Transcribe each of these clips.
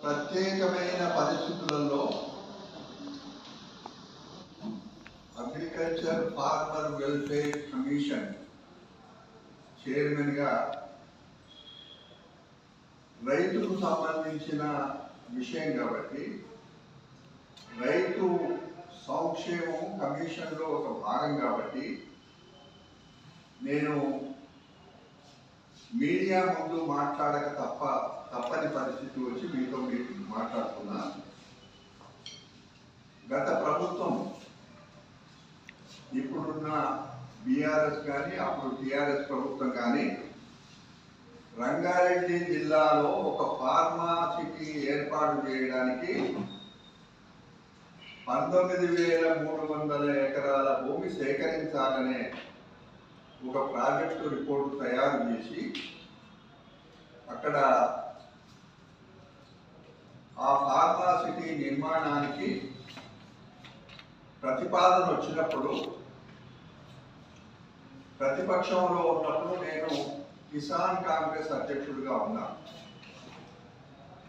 ప్రత్యేకమైన పరిస్థితులలో agriculture farmer welfare commission చైర్మన్గా రైతుకు సంబంధించిన విషయం కాబట్టి రైతు సంక్షేమం కమిషన్లో ఒక భాగం కాబట్టి నేను మీడియా ముందు మాట్లాడక తప్పని పరిస్థితి వచ్చి మీతో మాట్లాడుతున్నా. గత ప్రభుత్వం ఇప్పుడున్న బీఆర్ఎస్ కానీ అప్పుడు టీఆర్ఎస్ ప్రభుత్వం కానీ రంగారెడ్డి జిల్లాలో ఒక ఫార్మాసిటీ ఏర్పాటు చేయడానికి 19,300 ఎకరాల భూమి సేకరించాలనే ఒక ప్రాజెక్టు రిపోర్టు తయారు చేసి అక్కడ ఆ ఫార్మాసిటీ నిర్మాణానికి ప్రతిపాదన వచ్చినప్పుడు ప్రతిపక్షంలో ఉన్నప్పుడు నేను కిసాన్ కాంగ్రెస్ అధ్యక్షుడిగా ఉన్నాను.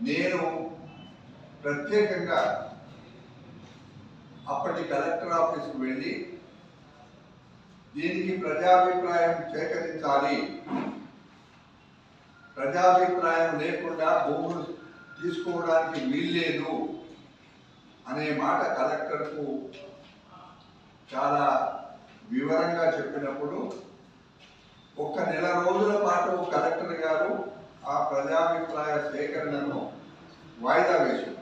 నేను ప్రత్యేకంగా అప్పటి కలెక్టర్ ఆఫీస్కి వెళ్ళి దీనికి ప్రజాభిప్రాయం సేకరించాలి, ప్రజాభిప్రాయం లేకుండా భూములు తీసుకోవడానికి వీల్లేదు అనే మాట కలెక్టర్కు చాలా వివరంగా చెప్పినప్పుడు ఒక్క నెల రోజుల పాటు కలెక్టర్ గారు ఆ ప్రజాభిప్రాయ సేకరణను వాయిదా వేశారు.